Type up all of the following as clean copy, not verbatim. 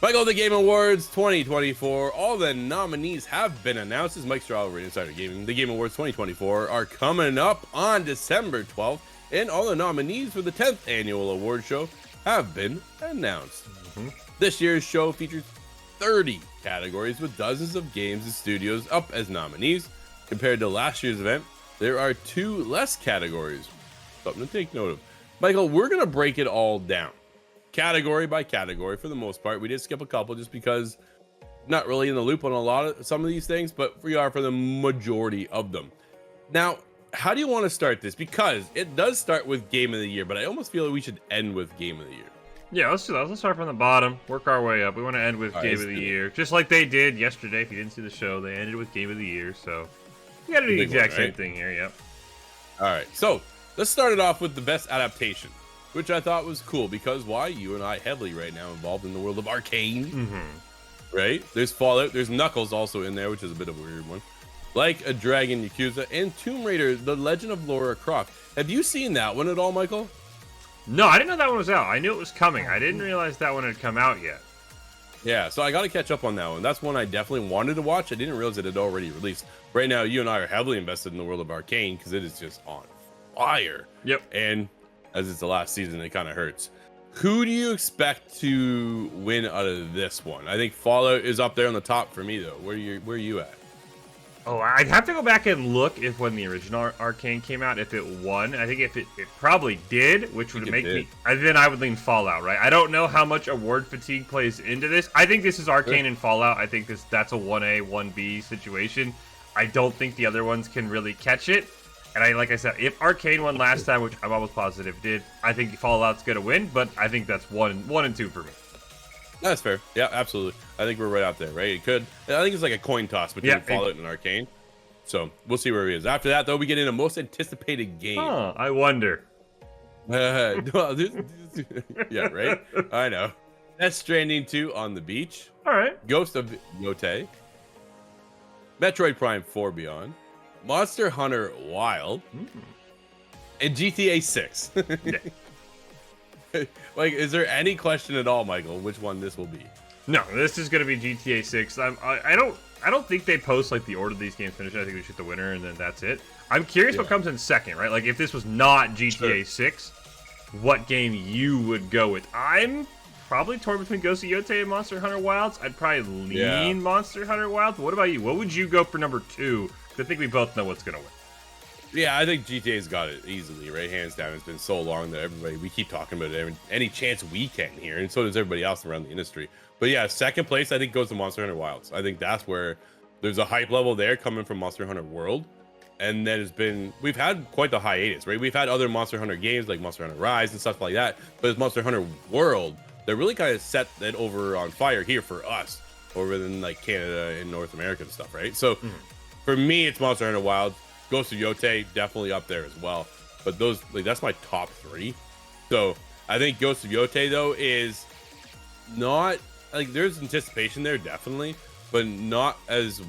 Michael, the Game Awards 2024. All the nominees have been announced. As Mike Straw over at Insider Gaming, the Game Awards 2024 are coming up on December 12th, and all the nominees for the 10th annual award show have been announced. This year's show features 30 categories with dozens of games and studios up as nominees. Compared to last year's event, there are 2 less categories. Something to take note of. Michael, we're going to break it all down. Category by category for the most part. We did skip a couple just because not really in the loop on a lot of some of these things, but we are for the majority of them. Now, how do you want to start this? Because it does start with Game of the Year, but I almost feel like we should end with Game of the Year. Yeah, let's do that. Let's start from the bottom, work our way up. We want to end with Game of the Year, just like they did yesterday. If you didn't see the show, they ended with Game of the Year, so we got to do the exact same thing here. Yep. All right, so let's start it off with the best adaptation, which I thought was cool because why? You and I heavily right now involved in the world of Arcane, right? There's Fallout, there's Knuckles also in there, which is a bit of a weird one. Like a Dragon, Yakuza, and Tomb Raider, The Legend of Lara Croft. Have you seen that one at all, Michael? No, I didn't know that one was out. I knew it was coming. I didn't realize that one had come out yet. Yeah, so I got to catch up on that one. That's one I definitely wanted to watch. I didn't realize it had already released. Right now, you and I are heavily invested in the world of Arcane because it is just on fire. Yep. And as it's the last season, it kind of hurts. Who do you expect to win out of this one? I think Fallout is up there on the top for me, though. Where are you at? Oh, I'd have to go back and look if when the original Arcane came out, if it won. I think if it probably did, which would make me... Then I would lean Fallout, right? I don't know how much award fatigue plays into this. I think this is Arcane and Fallout. I think that's a 1A, 1B situation. I don't think the other ones can really catch it. And like I said, if Arcane won last time, which I'm almost positive did, I think Fallout's going to win, but I think that's 1 and 2 for me. That's fair. Yeah, absolutely. I think we're right out there, right? It could. I think it's like a coin toss between Fallout and Arcane. So we'll see where he is. After that, though, we get into most anticipated game. Huh, I wonder. Yeah, right? I know. Death Stranding 2 on the beach. All right. Ghost of Yotei. Metroid Prime 4 Beyond. Monster Hunter Wild, and GTA 6. Like, is there any question at all, Michael, which one this will be? No, this is going to be GTA 6. I don't think they post like the order these games finish. I think we shoot the winner and then that's it. I'm curious what comes in second, right? Like if this was not GTA 6, what game you would go with? I'm probably torn between Ghost of Yotei and Monster Hunter Wilds. I'd probably lean Monster Hunter Wilds. But what about you? What would you go for number 2? I think we both know what's going to win. Yeah, I think GTA's got it easily, right? Hands down. It's been so long that we keep talking about it any chance we can here, and so does everybody else around the industry. But yeah, second place, I think, goes to Monster Hunter Wilds. I think that's where there's a hype level there coming from Monster Hunter World. And then we've had quite the hiatus, right? We've had other Monster Hunter games like Monster Hunter Rise and stuff like that. But it's Monster Hunter World that really kind of set that over on fire here for us, over in like Canada and North America and stuff, right? So for me, it's Monster Hunter Wild. Ghost of Yotei definitely up there as well. But those, like, that's my top 3. So I think Ghost of Yotei though is not like there's anticipation there definitely, but not as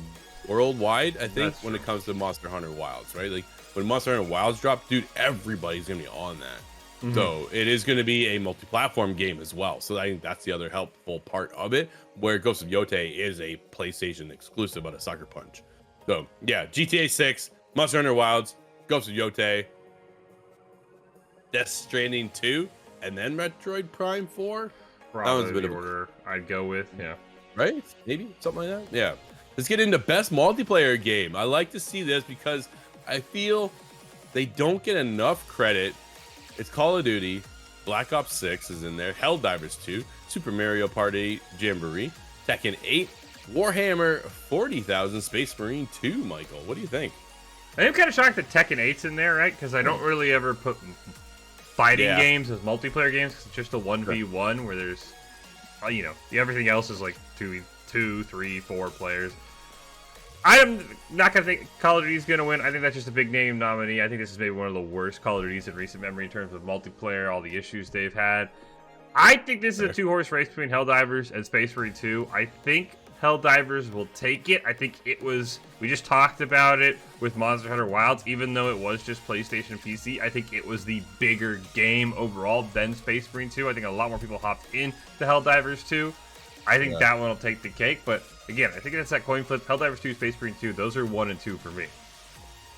worldwide. I think when it comes to Monster Hunter Wilds, right? Like when Monster Hunter Wilds drop, dude, everybody's gonna be on that. So it is going to be a multi-platform game as well. So I think that's the other helpful part of it, where Ghost of Yotei is a PlayStation exclusive on a sucker punch. So yeah, GTA 6, Monster Hunter Wilds, Ghost of Yotei, Death Stranding 2, and then Metroid Prime 4. Probably that was a bit of order I'd go with, yeah. Right? Maybe something like that. Yeah. Let's get into best multiplayer game. I like to see this because I feel they don't get enough credit. It's Call of Duty, Black Ops 6 is in there, Helldivers 2, Super Mario Party Jamboree, Tekken 8, Warhammer 40,000, Space Marine 2. Michael, what do you think? I am kind of shocked that Tekken 8's in there, right? Because I don't really ever put fighting games as multiplayer games. Cause it's just a 1v1 where there's, you know, everything else is like 2, 3, 4 players. I'm not going to think Call of Duty's going to win. I think that's just a big name nominee. I think this is maybe one of the worst Call of Duties in recent memory in terms of multiplayer, all the issues they've had. I think this is a 2-horse race between Helldivers and Space Marine 2. I think Helldivers will take it. I think it was, we just talked about it with Monster Hunter Wilds, even though it was just PlayStation PC, I think it was the bigger game overall than Space Marine 2. I think a lot more people hopped in to Helldivers 2. I think that one will take the cake. But again, I think that's that coin flip. Helldivers 2, Space Marine 2, those are 1 and 2 for me.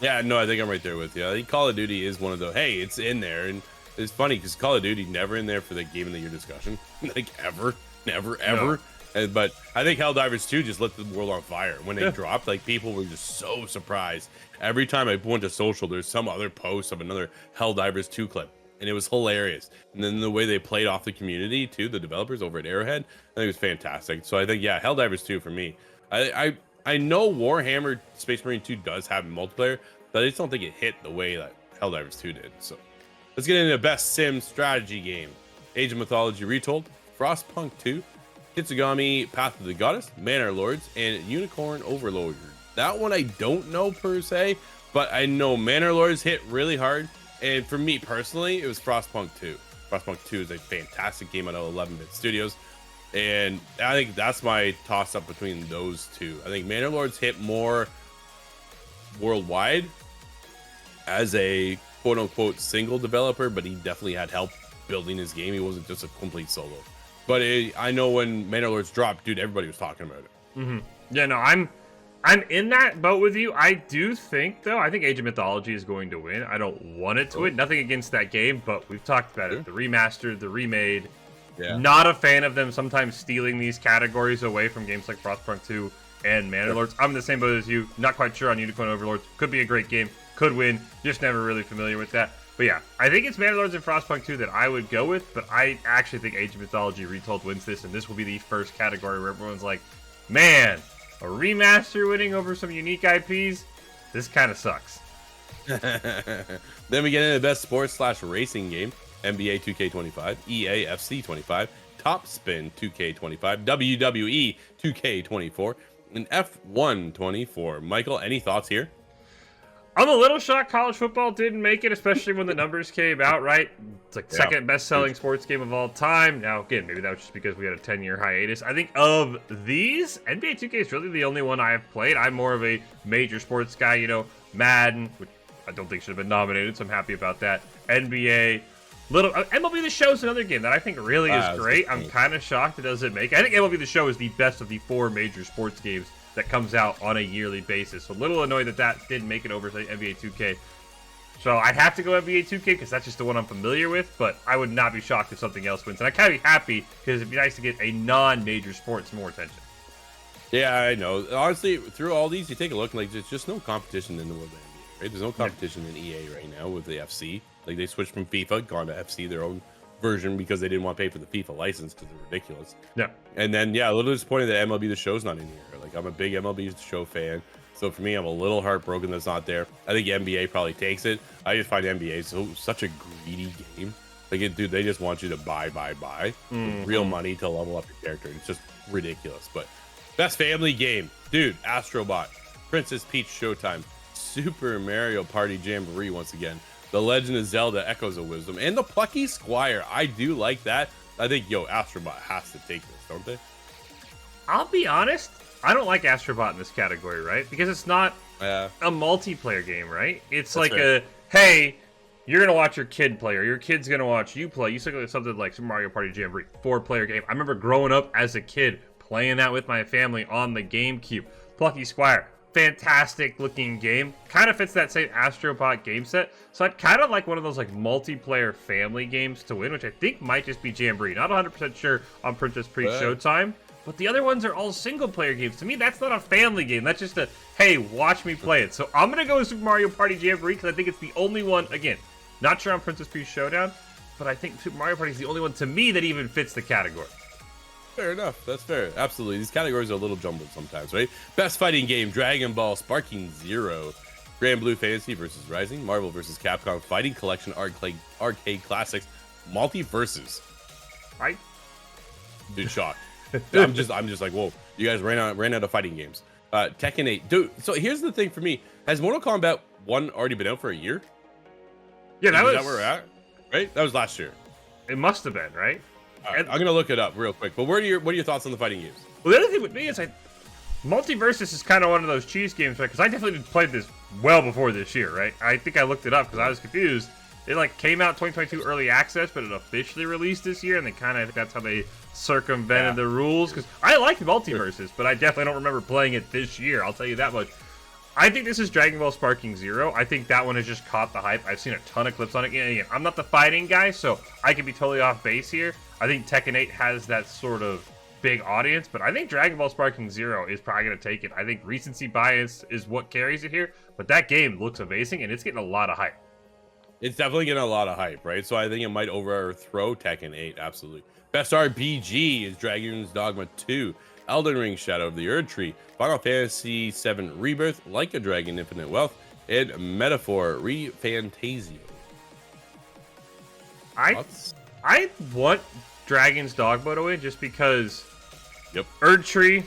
Yeah, no, I think I'm right there with you. I think Call of Duty is one of those. Hey, it's in there, and it's funny because Call of Duty never in there for the Game of the Year discussion, like ever, never, ever. No. But I think Helldivers 2 just lit the world on fire when they dropped. Like people were just so surprised. Every time I went to social, there's some other post of another Helldivers 2 clip, and it was hilarious. And then the way they played off the community too, the developers over at Arrowhead, I think it was fantastic. So I think Helldivers 2 for me. I know Warhammer Space Marine 2 does have multiplayer, but I just don't think it hit the way that Helldivers 2 did. So let's get into the best sim strategy game. Age of Mythology Retold, Frostpunk 2, Kitsugami Path of the Goddess, Manor Lords, and Unicorn Overlord. That one I don't know per se, but I know Manor Lords hit really hard. And for me personally, it was Frostpunk 2. Frostpunk 2 is a fantastic game out of 11-bit studios. And I think that's my toss-up between those two. I think Manor Lords hit more worldwide as a quote-unquote single developer, but he definitely had help building his game. He wasn't just a complete solo. But I know when Manor Lords dropped, dude, everybody was talking about it. Yeah, no, I'm in that boat with you. I do think, though, I think Age of Mythology is going to win. I don't want it to win. Nothing against that game, but we've talked about it. The remastered, the remade. Yeah. Not a fan of them sometimes stealing these categories away from games like Frostpunk 2 and Manor Lords. I'm in the same boat as you. Not quite sure on Unicorn Overlords. Could be a great game. Could win. Just never really familiar with that. But yeah, I think it's Manor Lords and Frostpunk 2 that I would go with. But I actually think Age of Mythology Retold wins this. And this will be the first category where everyone's like, man, a remaster winning over some unique IPs? This kind of sucks. Then we get into the best sports/racing game. NBA 2K25, EA FC 25, Top Spin 2K25, WWE 2K24, and F1 24. Michael, any thoughts here? I'm a little shocked college football didn't make it, especially when the numbers came out, right? It's like second best-selling sports game of all time. Now, again, maybe that was just because we had a 10-year hiatus. I think of these, NBA 2K is really the only one I have played. I'm more of a major sports guy, you know, Madden, which I don't think should have been nominated, so I'm happy about that. NBA, MLB The Show is another game that I think really is great. I'm kind of shocked it doesn't make it. I think MLB The Show is the best of the 4 major sports games that comes out on a yearly basis. So a little annoyed that didn't make it over to NBA 2K. So I'd have to go NBA 2K because that's just the one I'm familiar with, but I would not be shocked if something else wins. And I kind of be happy because it'd be nice to get a non-major sports more attention. Yeah, I know. Honestly, through all these, you take a look, like there's just no competition in the world of NBA, right? There's no competition in EA right now with the FC. Like they switched from FIFA, gone to FC, their own version, because they didn't want to pay for the FIFA license because they're ridiculous. Yeah. And then, a little disappointed that MLB The Show's not in here. Like I'm a big MLB The Show fan. So for me, I'm a little heartbroken that's not there. I think NBA probably takes it. I just find NBA such a greedy game. Like, dude, they just want you to buy with real money to level up your character. It's just ridiculous. But best family game, dude, Astrobot, Princess Peach Showtime, Super Mario Party Jamboree once again, The Legend of Zelda Echoes of Wisdom, and the Plucky Squire. I do like that. I think, Astrobot has to take this, don't they? I'll be honest. I don't like Astrobot in this category, right? Because it's not a multiplayer game, right? It's like hey, you're going to watch your kid play, or your kid's going to watch you play. You stick with something like Super Mario Party Jamboree, 4-player game. I remember growing up as a kid, playing that with my family on the GameCube. Plucky Squire, fantastic looking game. Kind of fits that same Astrobot game set. So I'd kind of like one of those like multiplayer family games to win, which I think might just be Jamboree. Not 100% sure on Princess Peach Showtime. But the other ones are all single-player games. To me, that's not a family game. That's just a, hey, watch me play it. So I'm going to go with Super Mario Party Jamboree because I think it's the only one, again, not sure on Princess Peach Showdown, but I think Super Mario Party is the only one, to me, that even fits the category. Fair enough. That's fair. Absolutely. These categories are a little jumbled sometimes, right? Best fighting game, Dragon Ball Sparking Zero, Grand Blue Fantasy versus Rising, Marvel versus Capcom Fighting Collection Arcade Classics, Multiverses. Right? Dude, shocked. I'm just like, whoa, you guys ran out of fighting games. Tekken 8, dude. So here's the thing for me: has Mortal Kombat 1 already been out for a year? Yeah, is that where we're at? Right, that was last year. It must have been, right? I'm gonna look it up real quick. But what are your thoughts on the fighting games? Well, the other thing with me is Multiversus is kind of one of those cheese games, right? Because I definitely played this well before this year, right? I think I looked it up because I was confused. it like came out 2022 early access, but it officially released this year, and they kind of that's how they circumvented the rules. Because I like multiverses, but I definitely don't remember playing it this year. I'll tell you that much. I think this is Dragon Ball Sparking Zero. I think that one has just caught the hype. I've seen a ton of clips on it. Again, I'm not the fighting guy, so I could be totally off base here. I think Tekken 8 has that sort of big audience, but I think Dragon Ball Sparking Zero is probably going to take it. I think recency bias is what carries it here, but that game looks amazing, and it's getting a lot of hype. It's definitely getting a lot of hype, right? So I think it might overthrow Tekken 8, absolutely. Best RPG is Dragon's Dogma 2, Elden Ring Shadow of the Erd Tree, Final Fantasy VII Rebirth, Like a Dragon Infinite Wealth, and Metaphor Refantasio. I want Dragon's Dogma to win just because Erd Tree,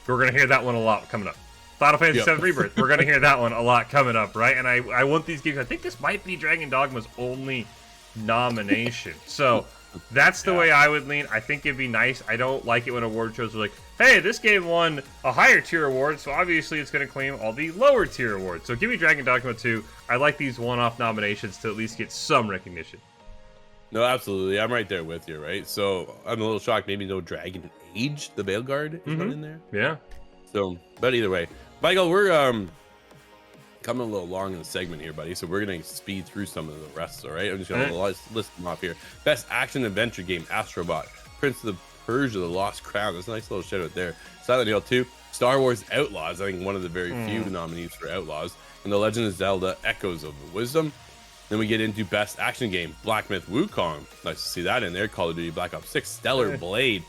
we're going to hear that one a lot coming up. Final Fantasy VII Rebirth, we're going to hear that one a lot coming up, right? And I want these games. I think this might be Dragon Dogma's only nomination. So that's the way I would lean. I think it'd be nice. I don't like it when award shows are like, hey, this game won a higher tier award, so obviously it's going to claim all the lower tier awards. So give me Dragon Dogma 2. I like these one-off nominations to at least get some recognition. No, absolutely. I'm right there with you, right? So I'm a little shocked. Maybe no Dragon Age, the Veilguard, is not in there. Yeah. So, but either way, Michael, we're coming a little long in the segment here, buddy. So we're gonna speed through some of the rest. All right, I'm just gonna list them off here. Best action adventure game: Astrobot, Prince of Persia: The Lost Crown. That's a nice little shout out there. Silent Hill 2, Star Wars Outlaws. I think one of the very few nominees for Outlaws, and The Legend of Zelda: Echoes of Wisdom. Then we get into best action game: Black Myth Wukong. Nice to see that in there. Call of Duty Black Ops 6, Stellar Blade,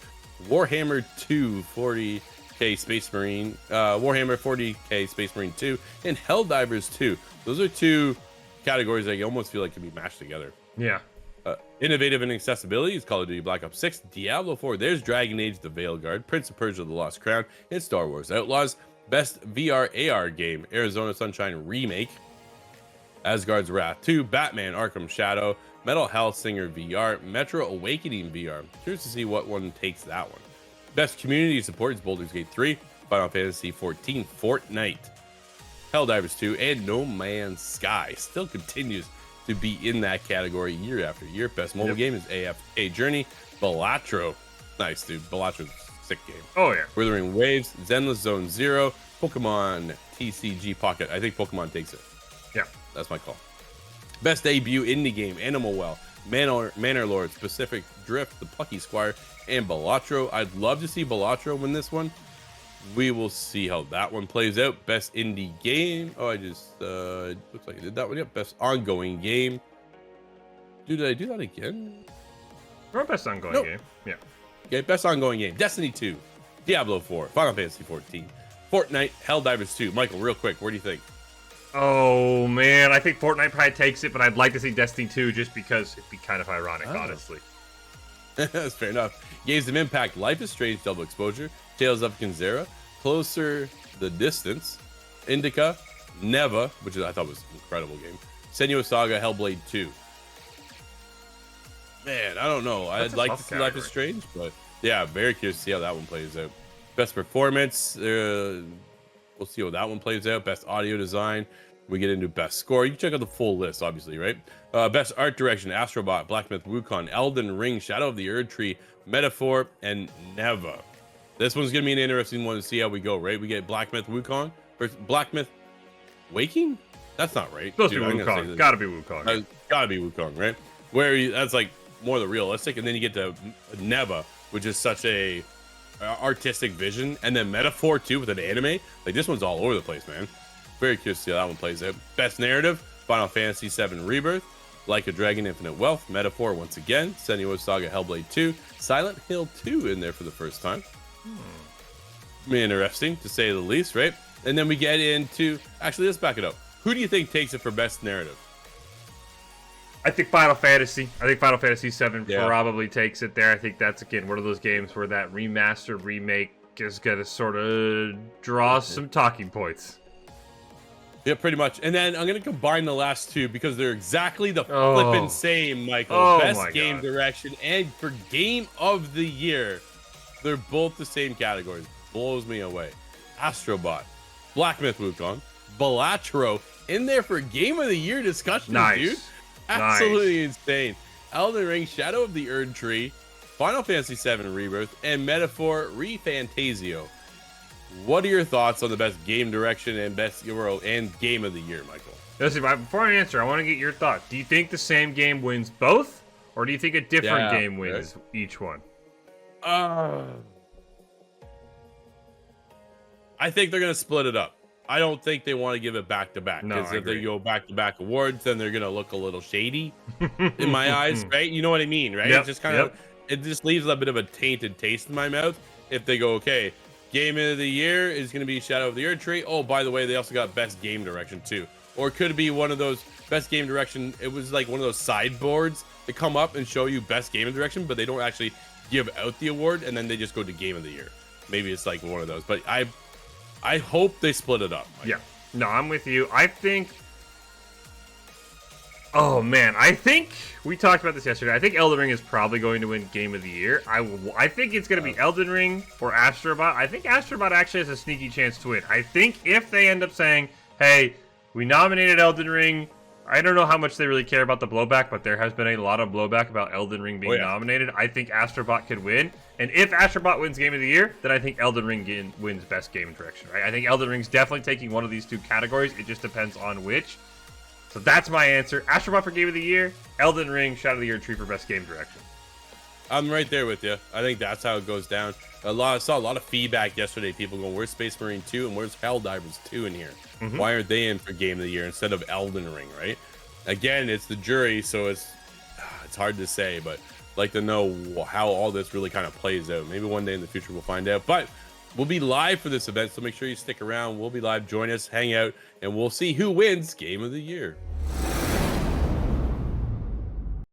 Warhammer 2 40K Space Marine, Warhammer 40K Space Marine 2, and Helldivers 2. Those are two categories that you almost feel like can be mashed together. Yeah. Innovative and accessibility is Call of Duty Black Ops 6, Diablo 4. There's Dragon Age: The Veilguard, Prince of Persia: The Lost Crown, and Star Wars Outlaws. Best VR AR game: Arizona Sunshine Remake, Asgard's Wrath 2, Batman Arkham Shadow, Metal Hellsinger VR, Metro Awakening VR. Curious to see what one takes that one. Best community support is Baldur's Gate 3, Final Fantasy 14, Fortnite, Helldivers 2, and No Man's Sky. Still continues to be in that category year after year. Best mobile game is AFK Journey, Balatro. Nice, dude. Balatro's a sick game. Oh, yeah. Withering Waves, Zenless Zone Zero, Pokemon TCG Pocket. I think Pokemon takes it. Yeah. That's my call. Best debut indie game: Animal Well, Manor Lord, Pacific Drift, The Plucky Squire, and Balatro. I'd love to see Balatro win this one. We will see how that one plays out. Best indie game. Oh, I just looks like I did that one. Yep. Best ongoing game. Dude, did I do that again? Or best ongoing game. Yeah. Okay. Best ongoing game: Destiny 2, Diablo 4, Final Fantasy 14, Fortnite, Helldivers 2. Michael, real quick, where do you think? Oh, man. I think Fortnite probably takes it, but I'd like to see Destiny 2 just because it'd be kind of ironic, honestly. That's fair enough. Games of Impact: Life is Strange Double Exposure, Tales of Kinzera, Closer the Distance, Indica, Neva, which I thought was an incredible game, Senua's Saga, Hellblade 2. Man, I don't know. I'd like to see Life is Strange, but yeah, very curious to see how that one plays out. Best performance, we'll see how that one plays out. Best audio design. We get into best score. You can check out the full list, obviously, right? Best art direction: Astrobot, Black Myth Wukong, Elden Ring, Shadow of the Erd Tree, Metaphor, and Neva. This one's gonna be an interesting one to see how we go, right? We get Black Myth Wukong versus Black Myth Waking. That's not right. Supposed to be Wukong. Gotta be Wukong. Gotta be Wukong, right? That's like more the realistic, and then you get to Neva, which is such a artistic vision, and then Metaphor too with an anime. Like, this one's all over the place, man. Very curious to see how that one plays out. Best narrative: Final Fantasy VII Rebirth, Like a Dragon Infinite Wealth, Metaphor once again, Senua's Saga, Hellblade 2, Silent Hill 2 in there for the first time. Interesting to say the least, right? And then we get into, actually, let's back it up. Who do you think takes it for best narrative? I think Final Fantasy. I think Final Fantasy VII probably takes it there. I think that's, again, one of those games where that remaster, remake is going to sort of draw some talking points. Yeah, pretty much. And then I'm going to combine the last two because they're exactly the flippin' same, Michael. Best game direction and for game of the year, they're both the same categories. Blows me away. Astrobot, Black Myth Wukong, Balatro in there for game of the year discussion, dude. Absolutely insane. Elden Ring, Shadow of the Erd Tree, Final Fantasy VII Rebirth, and Metaphor Refantasio. What are your thoughts on the best game direction and best world and game of the year, Michael? Listen, before I answer, I want to get your thought. Do you think the same game wins both, or do you think a different game wins each one? I think they're gonna split it up. I don't think they want to give it back to back, because if they go back to back awards, then they're gonna look a little shady in my eyes, right? You know what I mean, right? Yep, It just kind of it just leaves a bit of a tainted taste in my mouth if they go, okay, game of the year is gonna be Shadow of the Erd Tree. Oh, by the way, they also got best game direction too. Or it could be one of those best game direction. It was like one of those sideboards that come up and show you best game direction, but they don't actually give out the award, and then they just go to game of the year. Maybe it's like one of those, but I hope they split it up. Yeah, no, I'm with you. I think, oh man, I think we talked about this yesterday. I think Elden Ring is probably going to win game of the year. I think it's going to be Elden Ring or Astrobot. I think Astrobot actually has a sneaky chance to win. I think if they end up saying, hey, we nominated Elden Ring. I don't know how much they really care about the blowback, but there has been a lot of blowback about Elden Ring being nominated. I think Astrobot could win. And if Astrobot wins Game of the Year, then I think Elden Ring wins Best Game Direction. Right? I think Elden Ring's definitely taking one of these two categories. It just depends on which. So that's my answer. Astrobot for Game of the Year, Elden Ring, Shadow of the Erd Tree for Best Game Direction. I'm right there with you. I think that's how it goes down. I saw a lot of feedback yesterday. People going, "Where's Space Marine 2 and where's Helldivers 2 in here? Why aren't they in for Game of the Year instead of Elden Ring?" Right? Again, it's the jury, so it's hard to say, but I'd like to know how all this really kind of plays out. Maybe one day in the future we'll find out. But we'll be live for this event, so make sure you stick around. We'll be live. Join us, hang out, and we'll see who wins Game of the Year.